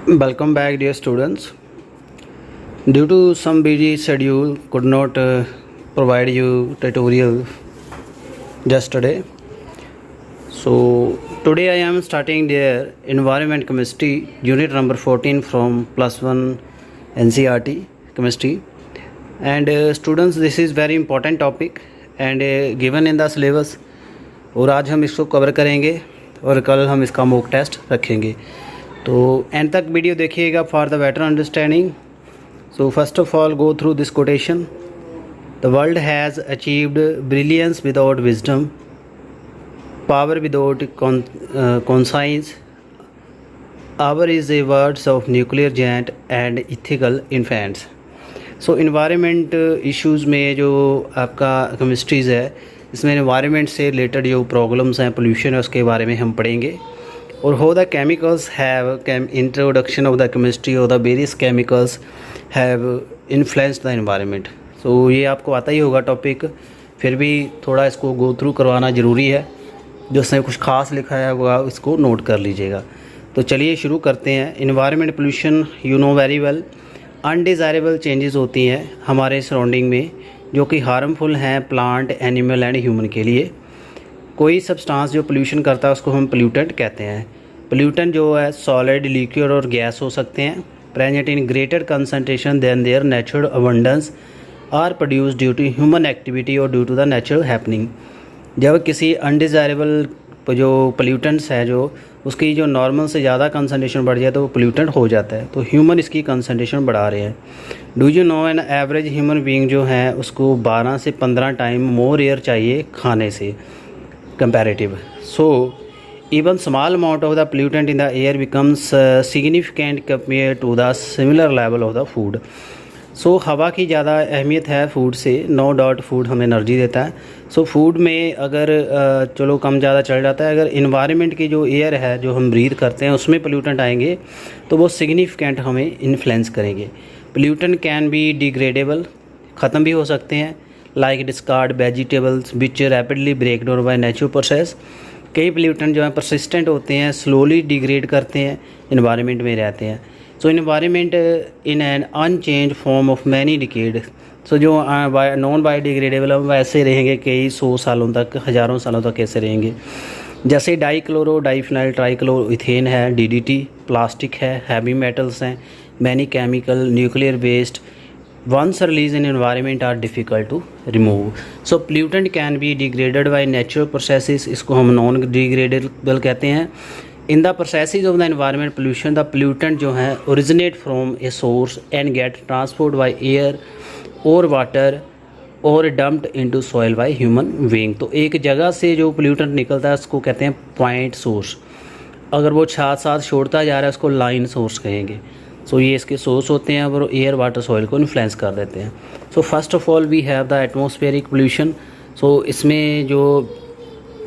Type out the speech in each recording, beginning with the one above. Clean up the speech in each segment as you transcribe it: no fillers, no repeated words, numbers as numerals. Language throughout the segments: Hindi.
Welcome back, dear students. Due to some busy schedule, could not provide you tutorial yesterday. So today I am starting their environment chemistry unit number 14 from +1 NCERT chemistry. And students, this is very important topic and given in the syllabus. और आज हम इसको कवर करेंगे और कल हम इसका मॉक टेस्ट रखेंगे। तो एंड तक वीडियो देखिएगा for the better understanding. So first of all go through this quotation. The world has achieved brilliance without wisdom, power without conscience, our is a words of nuclear giant and ethical infants. So environment issues में जो आपका केमिस्ट्रीज़ है, इसमें इन्वायरमेंट से रिलेटेड जो प्रॉब्लम्स हैं, पोल्यूशन है, उसके बारे में हम पढ़ेंगे। और how the chemicals have introduction of the chemistry और the various chemicals have influenced the environment. So ये आपको आता ही होगा टॉपिक, फिर भी थोड़ा इसको गो थ्रू करवाना ज़रूरी है। जो उसमें कुछ खास लिखा है वो आप इसको नोट कर लीजिएगा। तो चलिए शुरू करते हैं। Environment pollution you know very well, undesirable changes होती हैं हमारे सराउंडिंग में जो कि हार्मफुल हैं प्लांट, एनिमल एंड ह्यूमन के लिए। कोई सब्सटेंस जो पोल्यूशन करता है उसको हम पोल्यूटेंट कहते हैं। पोल्यूटेंट जो है सॉलिड, लिक्विड और गैस हो सकते हैं, present in greater concentration than their natural abundance, are produce due to human activity और due to the natural happening. जब किसी अनडिज़ायरेबल जो पोल्यूटेंट्स है जो उसकी जो नॉर्मल से ज़्यादा कंसनट्रेशन बढ़ जाए तो वो पोल्यूटेंट हो जाता है। तो ह्यूमन इसकी कंसनट्रेशन बढ़ा रहे हैं। Do you know an average human being जो है उसको 12 से 15 टाइम मोर एयर चाहिए खाने से comparative. So even small amount of the pollutant in the air becomes significant compared to the similar level of the food. So हवा की ज़्यादा अहमियत है फूड से, नो डाउट फूड हमें एनर्जी देता है। सो फूड में अगर चलो कम ज़्यादा चल जाता है, अगर इन्वायरमेंट की जो एयर है जो हम ब्रीथ करते हैं उसमें पोल्यूटेंट आएंगे तो वो सिग्निफिकेंट हमें इन्फ्लुएंस करेंगे। पोल्यूटेंट कैन बी डिग्रेडेबल, ख़त्म भी हो सकते हैं, like discard vegetables which rapidly break down by natural process. कई पोल्यूटेंट जो हैं परसिस्टेंट होते हैं, स्लोली डिग्रेड करते हैं, इन्वायरमेंट में रहते हैं। So environment in an unchange form of many decade. So जो नॉन बायोडिग्रेडेबल हम वैसे रहेंगे कई 100 सालों तक, हज़ारों सालों तक कैसे रहेंगे। जैसे डाईक्लोरो डाईफिनाइल ट्राइक्लोरो इथेन है, DDT, प्लास्टिक है, हैवी मेटल्स हैं, many chemical, nuclear waste once released in environment are difficult to remove. So pollutant can be degraded by natural processes, इसको हम non degradable कहते हैं। In the processes of the environment pollution, the pollutant जो है originate from a source and get transported by air or water or dumped into soil by human being। तो एक जगह से जो pollutant निकलता है उसको कहते हैं पॉइंट सोर्स। अगर वो साथ साथ छोड़ता जा रहा है उसको लाइन सोर्स कहेंगे। सो ये इसके सोर्स होते हैं और एयर, वाटर, सॉइल को इन्फ्लुएंस कर देते हैं। So first of all we have the atmospheric pollution. So इसमें जो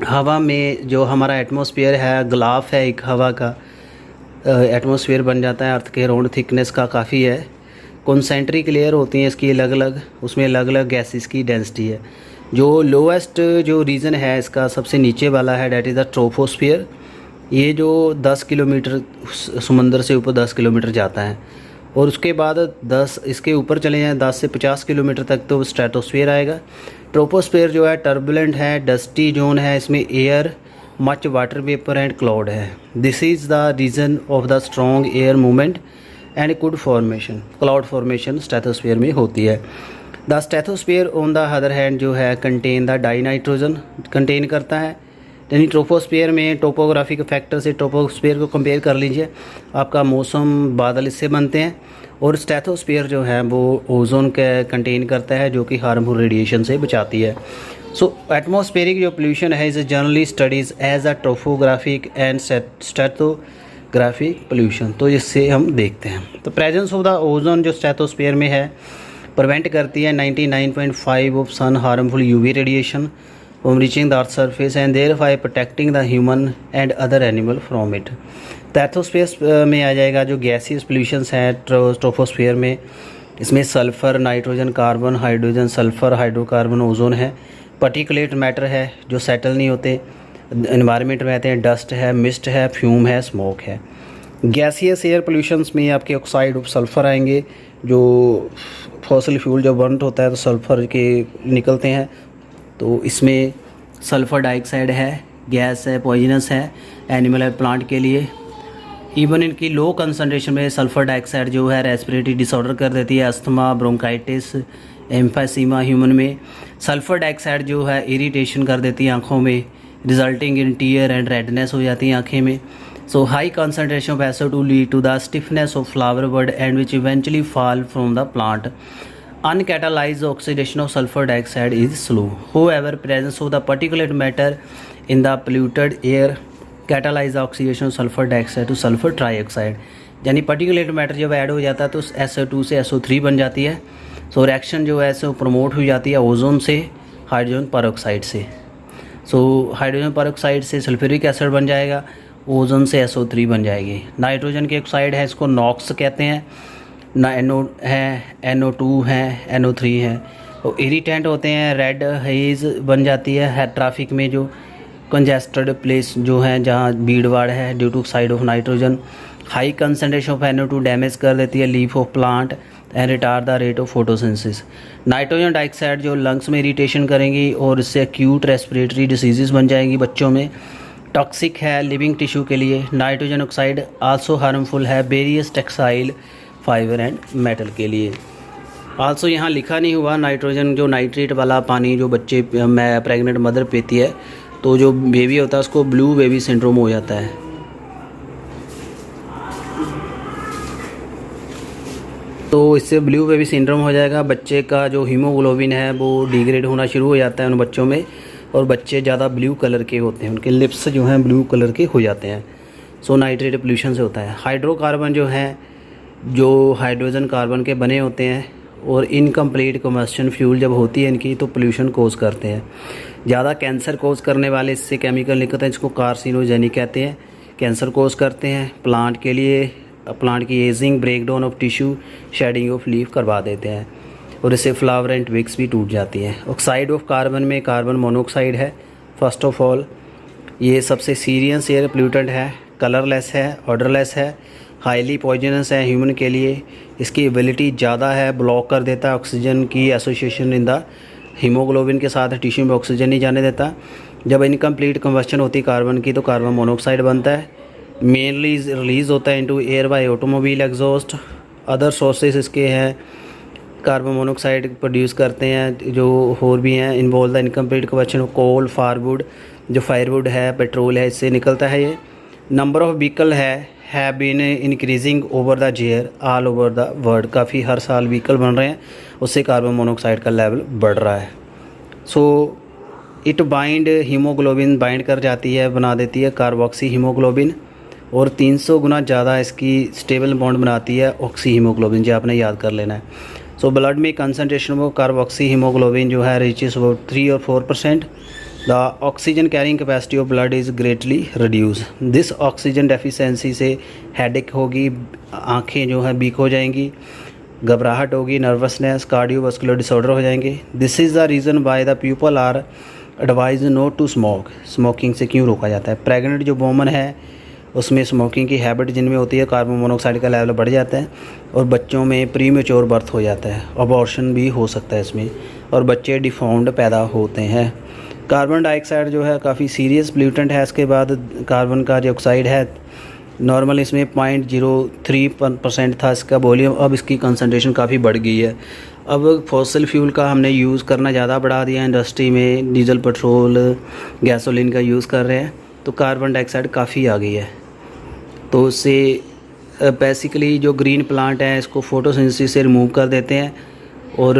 हवा में जो हमारा एटमॉस्फेयर है, ग्लाफ है एक हवा का, एटमॉस्फेयर बन जाता है अर्थ के अराउंड, थिकनेस का काफ़ी है। कॉन्सेंट्रिक लेयर होती हैं इसकी अलग अलग, उसमें अलग अलग गैसेस की डेंसिटी है। जो लोएस्ट जो रीजन है इसका सबसे नीचे वाला है, डैट इज़ द ट्रोपोस्फियर। ये जो 10 किलोमीटर समंदर से ऊपर 10 किलोमीटर जाता है और उसके बाद 10 इसके ऊपर चले जाएँ 10 से 50 किलोमीटर तक तो स्ट्रेटोस्फीयर आएगा। ट्रोपोस्फीयर जो है टर्बुलेंट है, डस्टी जोन है, इसमें air, much water vapour and cloud है। This is the reason of the strong air movement and good formation, cloud formation stratosphere में होती है। The stratosphere on the other hand जो है contain the dinitrogen contain करता है। यानी ट्रोपोस्फीयर में टोपोग्राफिक फैक्टर से ट्रोपोस्फीयर को कंपेयर कर लीजिए, आपका मौसम, बादल इससे बनते हैं। और स्ट्रेटोस्फीयर जो है वो ओजोन के कंटेन करता है जो कि हार्मफुल रेडिएशन से बचाती है। सो एटमॉस्फेरिक जो पोल्यूशन है is generally studies as a tropographic and stratographic pollution. तो इससे हम देखते हैं तो प्रेजेंस ऑफ द ओजोन जो स्ट्रेटोस्फीयर में है प्रिवेंट करती है 99.5 of sun harmful UV radiation from reaching the earth's surface and thereby protecting the human and other animal from it। एथोस्फीयर में आ जाएगा जो गैसियस पोल्यूशंस हैं ट्रोपोस्फीयर में, इसमें sulphur, nitrogen, carbon, hydrogen, sulphur, hydrocarbon, ozone है। पार्टिकुलेट मैटर है जो सेटल नहीं होते, एनवायरनमेंट में रहते हैं, डस्ट है, मिस्ट है, फ्यूम है, स्मोक है। गैसियस एयर पोल्यूशंस में आपके ऑक्साइड ऑफ सल्फ़र आएंगे। जो फॉसिल फ्यूल जब बर्न होता है तो सल्फ़र के निकलते हैं, तो इसमें सल्फ़र डाइऑक्साइड है, गैस है, पॉइजनस है एनिमल और प्लांट के लिए। इवन इनकी लो कंसनट्रेशन में सल्फ़र डाइऑक्साइड जो है रेस्पिरेटरी डिसऑर्डर कर देती है, अस्थमा, ब्रोंकाइटिस, एम्फाइसीमा। ह्यूमन में सल्फ़र डाइऑक्साइड जो है इरिटेशन कर देती है आँखों में, resulting in tear and redness हो जाती है आँखें में। So high concentration of SO2 lead to the stiffness of flower bud and which eventually fall from the plant. Uncatalyzed oxidation of sulfur dioxide is slow. However, presence of the particulate matter in the polluted air catalyze the oxidation of sulfur dioxide to sulfur trioxide. यानी particulate matter जब ऐड हो जाता है तो SO2 से SO3 बन जाती है। सो रिएक्शन जो है सो प्रमोट हो जाती है ओजोन से हाइड्रोजन परऑक्साइड से। सो हाइड्रोजन परऑक्साइड से सल्फ्यूरिक एसिड बन जाएगा, ओजोन से SO3 बन जाएगी। नाइट्रोजन की ऑक्साइड है, इसको नॉक्स कहते हैं। ना NO है, NO2 है, NO3 है। तो इरिटेंट होते हैं, रेड हेज बन जाती है ट्रैफिक में, जो कंजेस्टेड प्लेस जो है जहाँ भीड़ भाड़ है due to oxide of nitrogen. High concentration of NO2 damage कर देती है leaf of plant and retard the rate of photosynthesis. Nitrogen dioxide जो लंग्स में इरिटेशन करेंगी और इससे एक्यूट रेस्पिरेटरी डिसीजेस बन जाएंगी बच्चों में। टॉक्सिक है लिविंग टिश्यू के लिए। नाइट्रोजन ऑक्साइड आल्सो हार्मफुल है various textile, fibre and metal के लिए। आल्सो यहाँ लिखा नहीं हुआ नाइट्रोजन जो नाइट्रेट वाला पानी जो बच्चे प्रेग्नेंट मदर पीती है तो जो बेबी होता है उसको ब्लू बेबी सिंड्रोम हो जाता है। तो इससे ब्लू बेबी सिंड्रोम हो जाएगा, बच्चे का जो हीमोग्लोबिन है वो डिग्रेड होना शुरू हो जाता है उन बच्चों में और बच्चे ज़्यादा ब्लू कलर के होते हैं, उनके लिप्स जो हैं ब्लू कलर के हो जाते हैं। सो नाइट्रेट पोल्यूशन से होता है। हाइड्रोकार्बन जो हैं जो हाइड्रोजन कार्बन के बने होते हैं और इनकम्प्लीट कम्बस्शन फ्यूल जब होती है इनकी तो पोल्यूशन कोज करते हैं। ज़्यादा कैंसर कोज करने वाले इससे केमिकल निकलते हैं जिसको कार्सिनोजेनिक कहते हैं, कैंसर कोज करते हैं। प्लांट के लिए प्लांट की ageing, breakdown of tissue, shedding of leaf करवा देते हैं और इससे फ्लावर एंड ट्विग्स भी टूट जाती हैं। ऑक्साइड ऑफ कार्बन में कार्बन मोनोऑक्साइड है। फर्स्ट ऑफ ऑल ये सबसे सीरियस एयर पोल्यूटेंट है, कलरलेस है, ऑडरलेस है, हाईली पॉइजनस है ह्यूमन के लिए। इसकी एबिलिटी ज़्यादा है, ब्लॉक कर देता है ऑक्सीजन की एसोसिएशन इन द हीमोग्लोबिन के साथ टिश्यू में ऑक्सीजन नहीं जाने देता। जब इनकम्प्लीट कम्बस्शन होती है कार्बन की तो कार्बन मोनोऑक्साइड बनता है, मेनली रिलीज़ होता है into air by automobile exhaust. Other sources इसके हैं कार्बन मोनोऑक्साइड प्रोड्यूस करते हैं जो और भी हैं involve the incomplete combustion of coal, firewood, जो फायरवुड है, पेट्रोल है, इससे निकलता है ये। नंबर ऑफ व्हीकल है been increasing over the year all over the world. काफ़ी हर साल व्हीकल बन रहे हैं, उससे कार्बन मोनोऑक्साइड का लेवल बढ़ रहा है। So it bind haemoglobin bind कर जाती है, बना देती है कार्बोक्सी हीमोग्लोबिन और 300 गुना ज़्यादा इसकी स्टेबल बॉन्ड बनाती है ऑक्सी हीमोग्लोबिन, जो आपने याद कर लेना है। सो ब्लड में कंसनट्रेशन ऑफ कार्बोक्सी हीमोग्लोबिन जो है रीचेस अबाउट 3 और 4%। The oxygen carrying capacity of blood is greatly reduce. This oxygen deficiency से हेडेक होगी, आँखें जो हैं वीक हो जाएंगी, घबराहट होगी, नर्वसनेस, कार्डियोवास्कुलर डिसऑर्डर हो जाएंगे। This is the reason why the people are advise not to smoke. Smoking से क्यों रोका जाता है? प्रेग्नेंट जो वोमन है उसमें स्मोकिंग की हैबिट जिनमें होती है कार्बन मोनोऑक्साइड का लेवल बढ़ जाता है और बच्चों में प्रीमेच्योर बर्थ हो जाता है, अबॉर्शन भी हो सकता है इसमें और बच्चे डिफॉर्म्ड पैदा होते हैं। कार्बन डाइऑक्साइड जो है काफ़ी सीरियस पोल्यूटेंट है। इसके बाद कार्बन का जो ऑक्साइड है नॉर्मल इसमें 0.03% था इसका वॉल्यूम, अब इसकी कंसनट्रेशन काफ़ी बढ़ गई है। अब फॉसिल फ्यूल का हमने यूज़ करना ज़्यादा बढ़ा दिया, इंडस्ट्री में डीजल, पेट्रोल, गैसोलीन का यूज़ कर रहे हैं तो कार्बन डाइऑक्साइड काफ़ी आ गई है। तो उससे बेसिकली जो ग्रीन प्लांट है इसको फोटोसिंथेसिस से रिमूव कर देते हैं और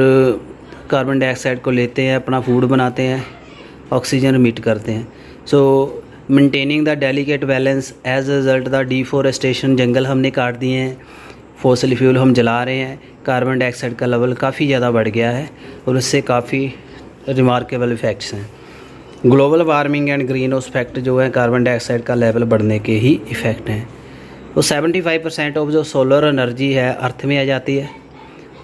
कार्बन डाइऑक्साइड को लेते हैं, अपना फूड बनाते हैं, ऑक्सीजन रिमिट करते हैं। So maintaining the delicate balance as result the deforestation, जंगल हमने काट दिए हैं, फॉसिल फ्यूल हम जला रहे हैं, कार्बन डाइऑक्साइड का लेवल काफ़ी ज़्यादा बढ़ गया है और उससे काफ़ी रिमार्केबल इफ़ेक्ट्स हैं। Global warming and green house effect जो है कार्बन डाइऑक्साइड का लेवल बढ़ने के ही इफ़ेक्ट हैं। तो 75% ऑफ जो सोलर एनर्जी है अर्थ में आ जाती है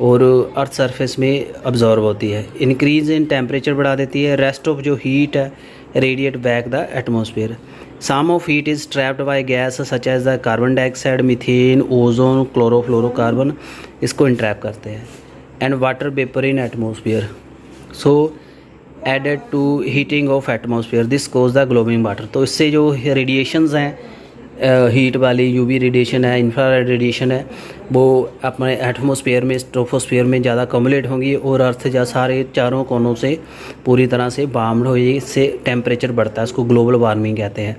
और अर्थ सरफेस में अब्जॉर्ब होती है। इंक्रीज़ इन टेम्परेचर बढ़ा देती है। रेस्ट ऑफ जो हीट है radiate back the atmosphere. Some of heat is trapped by gas such as the carbon dioxide, methane, ozone, chlorofluorocarbon इसको इंट्रैप करते हैं। And water vapour in atmosphere, so added to heating of atmosphere this cause the globing water. तो इससे जो रेडिएशंस हैं हीट वाली, यूवी रेडिएशन है, इंफ्रारेड रेडिएशन है, वो अपने एटमोसफियर में, स्ट्रोफोस्फियर में ज़्यादा कम्युलेट होंगी और अर्थ या सारे चारों कोनों से पूरी तरह से वार्म्ड हो, इससे टेम्परेचर बढ़ता है, इसको ग्लोबल वार्मिंग कहते हैं।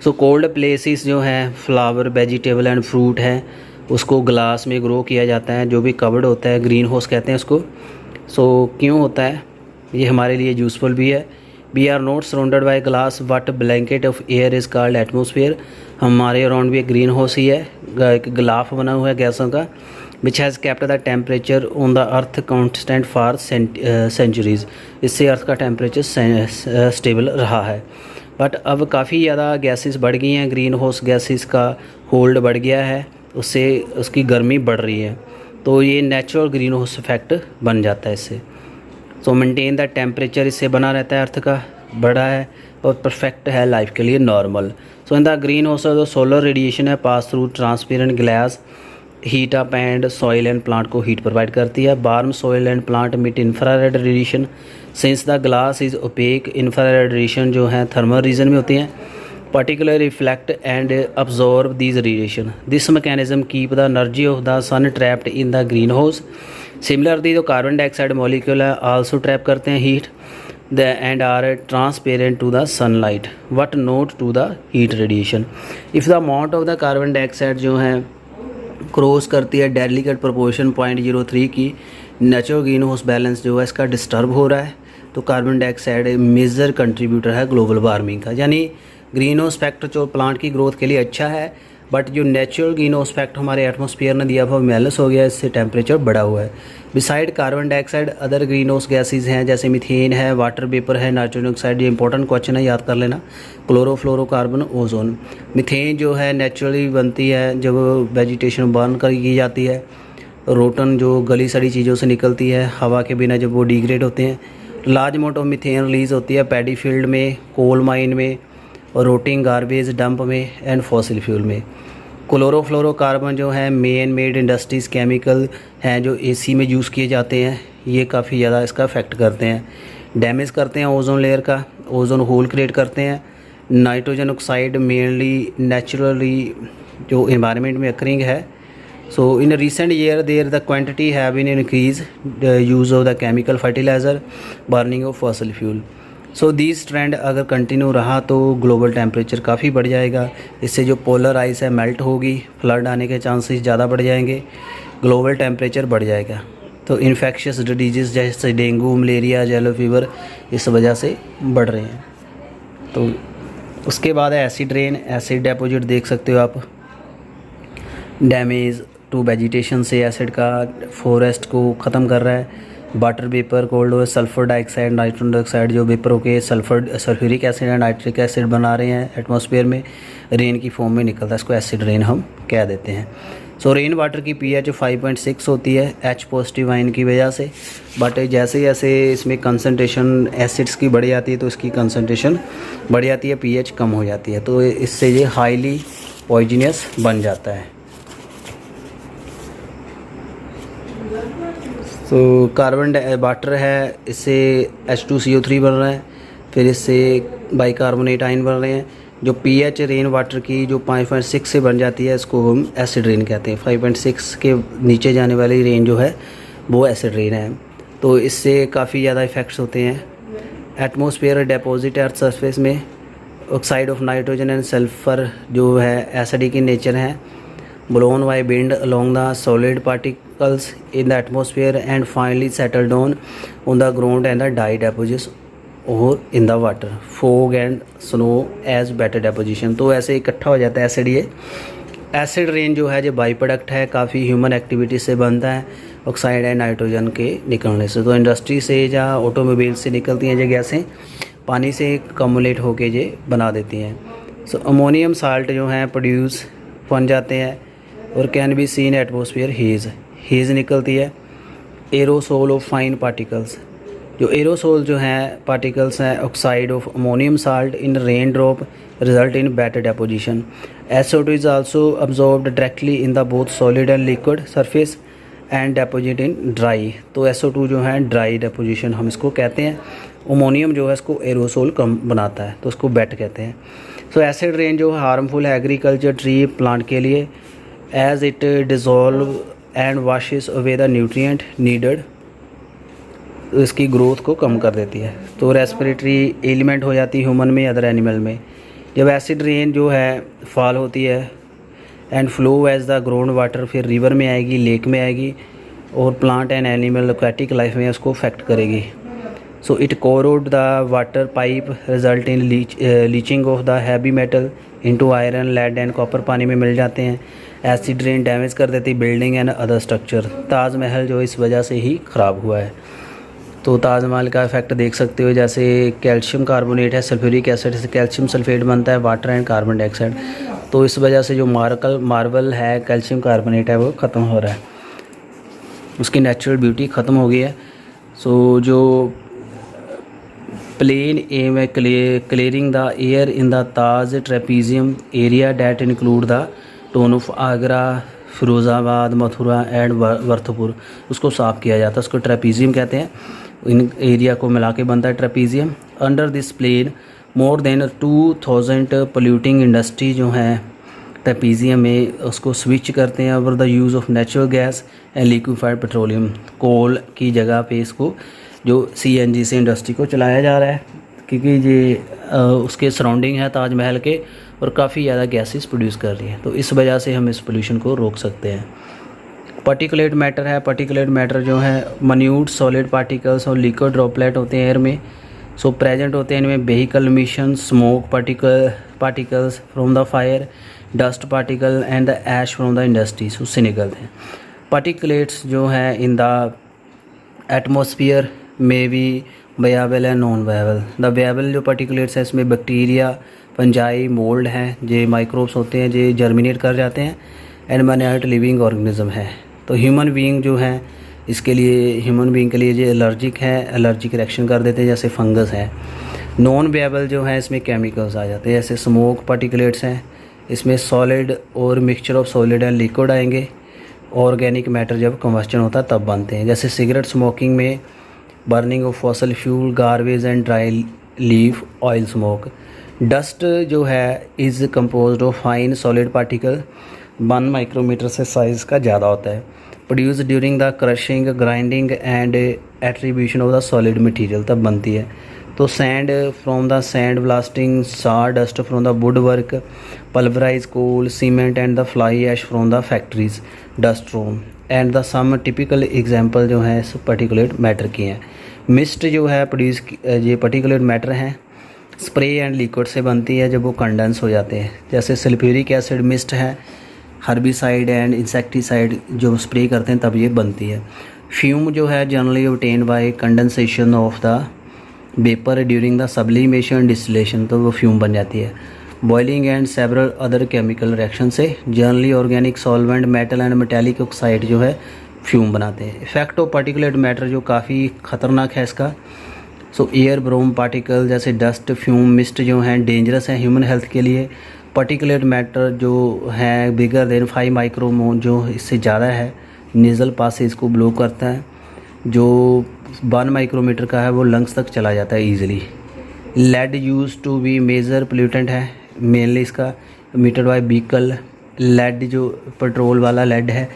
सो कोल्ड प्लेसेस जो हैं, फ्लावर, वेजिटेबल एंड फ्रूट है, उसको ग्लास में ग्रो किया जाता है, जो भी कवर्ड होता है, ग्रीन हाउस कहते हैं उसको। सो क्यों होता है ये हमारे लिए यूज़फुल भी है। We are not surrounded by glass but blanket of air is called atmosphere. हमारे अराउंड भी एक ग्रीन हाउस ही है, एक गिलाफ बना हुआ है गैसों का, which has kept the temperature on the earth constant for centuries. इससे अर्थ का टेम्परेचर स्टेबल रहा है। बट अब काफ़ी ज़्यादा गैसेस बढ़ गई हैं, ग्रीन हाउस गैसेस का होल्ड बढ़ गया है, उससे उसकी गर्मी बढ़ रही है, तो ये नेचुरल ग्रीन हाउस इफेक्ट बन जाता है इससे। सो मेंटेन द टेम्परेचर, इससे बना रहता है, अर्थ का बड़ा है और परफेक्ट है लाइफ के लिए, normal. So in the greenhouse जो सोलर रेडिएशन है pass through transparent glass heat up and soil and plant को हीट प्रोवाइड करती है। Warm soil and plant emit infrared radiation since the glass is opaque. Infrared radiation जो है थर्मल रीजन में होती हैं, particularly reflect and absorb these radiation. This mechanism keep the energy of the sun trapped in the greenhouse. Similarly, जो कार्बन डाइऑक्साइड मॉलिक्यूल है also trap करते हैं heat and are transparent to the sunlight but not to the heat radiation. If the amount of the carbon dioxide जो है क्रॉस करती है डेलिकेट प्रोपोर्शन 0.03 की, नेचुरल ग्रीन हाउस बैलेंस जो है इसका डिस्टर्ब हो रहा है, तो कार्बन डाइऑक्साइड मेजर कंट्रीब्यूटर है ग्लोबल वार्मिंग का। यानी ग्रीन हाउस इफेक्ट जो प्लांट की ग्रोथ के लिए अच्छा है, बट जो नेचुरल ग्रीन हाउस इफेक्ट हमारे एटमॉस्फेयर ने दिया वो मैलस हो गया, इससे टेम्परेचर बढ़ा हुआ है। Beside carbon dioxide other green house gases हैं, जैसे मीथेन है, वाटर वेपर है, नाइट्रोजन ऑक्साइड, ये इंपॉर्टेंट क्वेश्चन है, याद कर लेना। Chlorofluorocarbon, ozone. मीथेन जो है नेचुरली बनती है जब वेजिटेशन बर्न कर की जाती है, रोटन जो गली सड़ी चीज़ों से निकलती है हवा के बिना, जब वो डिग्रेड होते हैं, large amount of methane release होती है पैडी फील्ड में, कोल माइन में, रोटिंग गार्बेज डंप में एंड फॉसिल फ्यूल में। क्लोरोफ्लोरोकार्बन जो है मेन मेड इंडस्ट्रीज़ केमिकल हैं जो एसी में यूज़ किए जाते हैं, ये काफ़ी ज़्यादा इसका इफेक्ट करते हैं, डैमेज करते हैं ओजोन लेयर का, ओजोन होल क्रिएट करते हैं। नाइट्रोजन ऑक्साइड मेनली नेचुरली जो एनवायरनमेंट में अकरिंग है। So in recent year there the quantity have been increase use of the chemical fertiliser, burning of fossil fuel. So this trend अगर कंटिन्यू रहा तो ग्लोबल टेम्परेचर काफ़ी बढ़ जाएगा, इससे जो पोलर आइस है मेल्ट होगी, फ्लड आने के चांसेस ज़्यादा बढ़ जाएंगे, ग्लोबल टेम्परेचर बढ़ जाएगा। तो इन्फेक्शियस डिजीज़ जैसे डेंगू, मलेरिया, येलो फीवर इस वजह से बढ़ रहे हैं। तो उसके बाद है एसिड रेन। एसिड डिपॉजिट देख सकते हो आप, डैमेज टू वेजिटेशन से एसिड का फॉरेस्ट को ख़त्म कर रहा है। वाटर वेपर, कोल्ड और सल्फर डाइऑक्साइड, नाइट्रोजन डाइऑक्साइड जो वेपर होकर sulphuric acid and nitric acid बना रहे हैं एटमॉस्फेयर में, रेन की फॉर्म में निकलता है, इसको एसिड रेन हम कह देते हैं। सो रेन वाटर की पीएच 5.6 होती है H पॉजिटिव आयन की वजह से, बट जैसे जैसे इसमें कंसनट्रेशन एसिड्स की बढ़ जाती है तो इसकी कंसनट्रेशन बढ़ जाती है, पीएच कम हो जाती है, तो इससे ये हाईली पॉइजनस बन जाता है। तो कार्बन वाटर है, इससे H2CO3 बन रहा है, फिर इससे बाइकार्बोनेट आयन बन रहे हैं। जो पीएच रेन वाटर की जो 5.6 से बन जाती है इसको हम एसिड रेन कहते हैं। 5.6 के नीचे जाने वाली रेन जो है वो एसिड रेन है। तो इससे काफ़ी ज़्यादा इफ़ेक्ट्स होते हैं। एटमॉस्फेयर डिपॉजिट अर्थ सरफेस में oxide of nitrogen and sulphur जो है एसिडिक इन नेचर है, blown by wind along the solid particles in the atmosphere and finally settle down on the ground and the die deposits or in the water, fog and snow as better deposition। तो ऐसे इकट्ठा हो जाता है एसिड। ये एसिड रेन जो है जो बाई प्रोडक्ट है, काफ़ी ह्यूमन एक्टिविटी से बनता है, ऑक्साइड एंड नाइट्रोजन के निकलने से। तो इंडस्ट्री से या ऑटोमोबाइल से निकलती हैं जो गैसें पानी से कम्युलेट होके ये बना देती हैं। सो अमोनियम साल्ट जो हैं प्रोड्यूस बन जाते हैं और can be seen atmosphere haze निकलती है, एरोसोल ऑफ फाइन पार्टिकल्स। जो एरोसोल जो हैं पार्टिकल्स हैं oxide of ammonium salt in raindrop result in better deposition. SO2 is also absorbed directly in the both solid and liquid surface and deposit in dry. तो SO2 जो है ड्राई डेपोजिशन हम इसको कहते हैं। अमोनियम जो है इसको एरोसोल कम बनाता है तो उसको बेट कहते हैं। सो एसिड रेन जो हार्मफुल है एग्रीकल्चर ट्री प्लांट के लिए as it dissolve and washes away the nutrient needed, इसकी ग्रोथ को कम कर देती है। तो रेस्पिरेटरी एलिमेंट हो जाती है ह्यूमन में अदर एनिमल में। जब एसिड रेन जो है फॉल होती है and flow as the ground water, फिर रिवर में आएगी, लेक में आएगी और plant and animal aquatic life में उसको अफेक्ट करेगी। So it corrode the water pipe result in leaching of the heavy metal into iron, lead and copper पानी में मिल जाते हैं। एसिड रेन डैमेज कर देती building and other structure. Taj Mahal जो इस वजह से ही ख़राब हुआ है। तो ताजमहल का इफेक्ट देख सकते हो, जैसे कैल्शियम कार्बोनेट है, सल्फ्यूरिक एसिड से कैल्शियम सल्फेट बनता है, वाटर एंड कार्बन डाइऑक्साइड। तो इस वजह से जो मार्बल है कैल्शियम कार्बोनेट है वो ख़त्म हो रहा है, उसकी नेचुरल ब्यूटी ख़त्म हो गई है। सो जो प्लेन एम है clearing the air in the Taj trapezium area that include the town of Agra, Firozabad, Mathura and वर्थपुर, उसको साफ़ किया जाता है, उसको ट्रेपीजियम कहते हैं। इन एरिया को मिला के बनता है trapezium. Under this plan more than 2000 polluting industry जो हैं ट्रेपीजियम में उसको स्विच करते हैं over the use of natural gas and liquefied petroleum. Coal की जगह पे इसको जो CNG से इंडस्ट्री को चलाया जा रहा है, क्योंकि ये उसके सराउंडिंग है ताजमहल के और काफ़ी ज़्यादा गैसेस प्रोड्यूस कर रही है। तो इस वजह से हम इस पोल्यूशन को रोक सकते हैं। पार्टिकुलेट मैटर है, पार्टिकुलेट मैटर जो है मन्यूट सॉलिड पार्टिकल्स और लिक्विड ड्रॉपलेट होते हैं एयर में। सो प्रेजेंट होते हैं इनमें vehicle emission, smoke particles from the fire, dust particle and the ash from the industries, उससे निकलते हैं। पार्टिकुलेट्स जो हैं इन द एटमॉस्फेयर में भी वायबल है नॉन वायबल। द वायबल जो पार्टिकुलेट्स है इसमें बैक्टीरिया, फंजाई, मोल्ड हैं, जे माइक्रोब्स होते हैं, जे जर्मिनेट कर जाते हैं एंड माइनट लिविंग ऑर्गेनिज्म है। तो ह्यूमन बीइंग जो है इसके लिए, ह्यूमन बीइंग के लिए जो एलर्जिक है, एलर्जिक रिएक्शन कर देते हैं, जैसे फंगस है। नॉन वायबल जो है इसमें केमिकल्स आ जाते हैं, जैसे स्मोक पार्टिकुलेट्स हैं, इसमें सॉलिड और mixture of solid and liquid आएंगे। ऑर्गेनिक मैटर जब कम्बस्चन होता है तब बनते हैं, जैसे सिगरेट स्मोकिंग में burning of fossil fuel, garbage and dry leaf oil smoke. Dust जो है is composed of fine solid particle 1 micrometer से साइज़ का ज़्यादा होता है, produce during the crushing, grinding and attribution of the solid material, तब बनती है। तो sand from the sand blasting, सार dust from the wood work, pulverise coal, cement and the fly ash from the factories dust room and the some typical example जो है पार्टिकुलेट मैटर की हैं। मिस्ट जो है प्रोड्यूस, ये पार्टिकुलेट मैटर हैं, स्प्रे एंड लिक्विड से बनती है जब वो कंडेंस हो जाते हैं, जैसे सल्फ्यूरिक एसिड मिस्ट है, हर्बिसाइड एंड इंसेक्टिसाइड जो स्प्रे करते हैं तब ये बनती है। फ्यूम जो है generally obtain by condensation of the vapour during the sublimation distillation, तो वो फ्यूम बन जाती है। Boiling and several other chemical reaction से generally organic solvent, metal and metallic oxide जो है फ्यूम बनाते हैं। इफेक्ट ऑफ पार्टिकुलेट मैटर जो काफ़ी ख़तरनाक है इसका। सो एयर ब्रोम पार्टिकल जैसे डस्ट, फ्यूम, मिस्ट जो हैं डेंजरस हैं ह्यूमन हेल्थ के लिए। पार्टिकुलेट मैटर जो है बिगर देन 5 माइक्रोमोन, जो इससे ज़्यादा है, नेज़ल पास से इसको ब्लो करता है। जो 1 माइक्रोमीटर का है वो लंग्स तक चला जाता है easily. Lead use to be major pollutant है, मेनली इसका मीटर बाय व्हीकल। लेड जो पेट्रोल वाला लेड है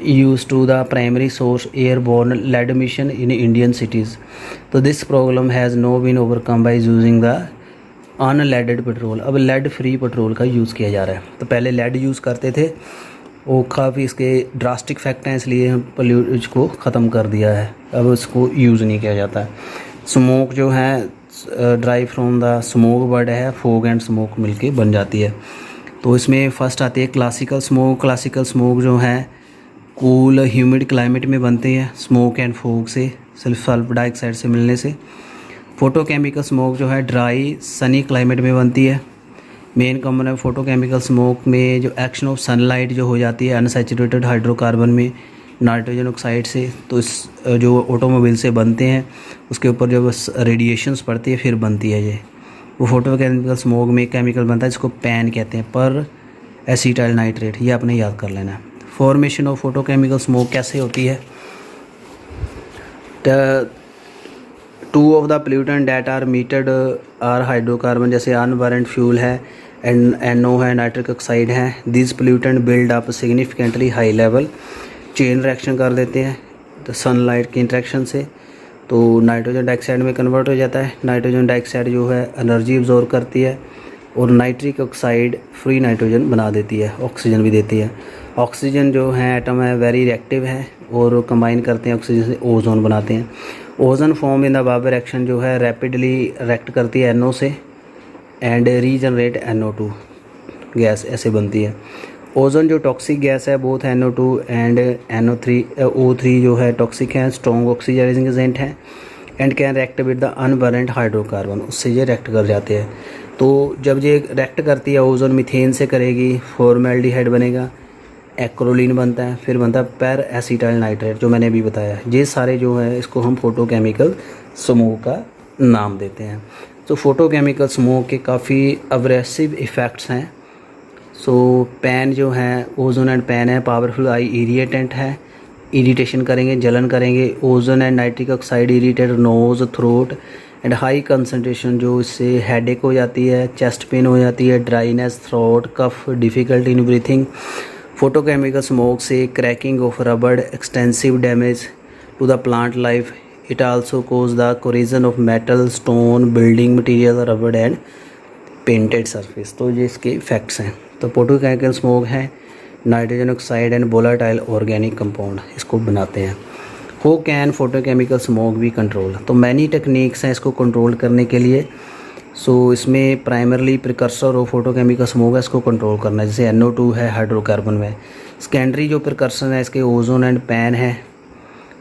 use to the primary source airborne lead mission in Indian cities. So this problem has no been overcome by using the unleaded petrol. अब लेड फ्री पेट्रोल का यूज़ किया जा रहा है। तो पहले लेड यूज़ करते थे, वो काफ़ी इसके ड्रास्टिक फैक्ट हैं, इसलिए पोल्यूट को ख़त्म कर दिया है, अब उसको यूज़ नहीं किया जाता है। स्मोक जो है dry from the smoke word है, फोग एंड स्मोक मिलके बन जाती है। तो इसमें फर्स्ट आती है क्लासिकल स्मोक। क्लासिकल स्मोक जो है कूल ह्यूमिड क्लाइमेट में बनते हैं, स्मोक एंड फोग से, सल्फर डाइऑक्साइड से मिलने से। फोटोकेमिकल स्मोक जो है ड्राई सनी क्लाइमेट में बनती है। मेन कॉमन है फोटोकेमिकल स्मोक में जो एक्शन ऑफ सनलाइट जो हो जाती है अनसैचुरेटेड हाइड्रोकार्बन में, नाइट्रोजन ऑक्साइड से। तो इस जो ऑटोमोबाइल से बनते हैं उसके ऊपर जब रेडिएशंस पड़ती है फिर बनती है ये वो फोटोकेमिकल स्मोक में केमिकल बनता है जिसको पैन कहते हैं, पर एसीटाइल नाइट्रेट। ये आपने याद कर लेना है। फॉर्मेशन ऑफ फोटोकेमिकल स्मोक कैसे होती है? Two of the pollutant that are emitted are hydrocarbon, जैसे अनबर्न्ड फ्यूल है, NO है, नाइट्रिक ऑक्साइड है। This pollutant build up significantly high level, chain reaction कर देते हैं तो सनलाइट की इंट्रैक्शन से, तो नाइट्रोजन डाइऑक्साइड में कन्वर्ट हो जाता है। नाइट्रोजन डाइऑक्साइड जो है एनर्जी अब्जॉर्ब करती है और नाइट्रिक ऑक्साइड फ्री नाइट्रोजन बना देती है, ऑक्सीजन भी देती है। ऑक्सीजन जो है एटम है वेरी रिएक्टिव है और कंबाइन करते हैं ऑक्सीजन से ओजोन बनाते हैं। ओजोन फॉर्म इन द बाबर रिएक्शन जो है रैपिडली रिएक्ट करती है NO से एंड रीजनरेट NO2 गैस, ऐसे बनती है। ओजोन जो टॉक्सिक गैस है बोथ NO2 एंड O3 जो है टॉक्सिक है, स्ट्रॉन्ग ऑक्सीडाइजिंग एजेंट है and can react with the unburned hydrocarbon, उससे ये रिएक्ट कर जाते हैं। तो जब ये रिएक्ट करती है ओजोन मीथेन से करेगी, फॉर्मेल्डिहाइड बनेगा, एक्रोलीन बनता है, फिर बनता है पर एसीटाइल नाइट्रेट जो मैंने अभी बताया। ये सारे जो है इसको हम फोटोकेमिकल स्मोक का नाम देते हैं। तो फोटोकेमिकल स्मोक के काफ़ी अब्रेसिव इफ़ेक्ट्स हैं। सो पैन जो है ओजोन एंड पैन है पावरफुल आई इरिटेंट है, इरिटेशन करेंगे, जलन करेंगे। Ozone and nitric oxide irritate nose, throat and high concentration जो इससे हेडेक हो जाती है, चेस्ट पेन हो जाती है, dryness, throat, cough, difficulty in breathing. Photochemical smoke से cracking of rubber, extensive damage to the plant life. It also cause the corrosion of metal, stone, building material, rubber and painted surface. तो ये इसके इफेक्ट्स हैं। तो फोटोकेमिकल स्मोक है nitrogen oxide and volatile organic compound इसको बनाते हैं। हो कैन फोटोकेमिकल स्मोक भी कंट्रोल? तो मैनी टेक्निक्स हैं इसको कंट्रोल करने के लिए। सो इसमें प्राइमरली प्रिकर्सर और फोटोकेमिकल स्मोक है इसको कंट्रोल करना है, जैसे NO2 है हाइड्रोकार्बन में। सेकेंडरी जो प्रिकर्सर है इसके ओजोन एंड पैन है।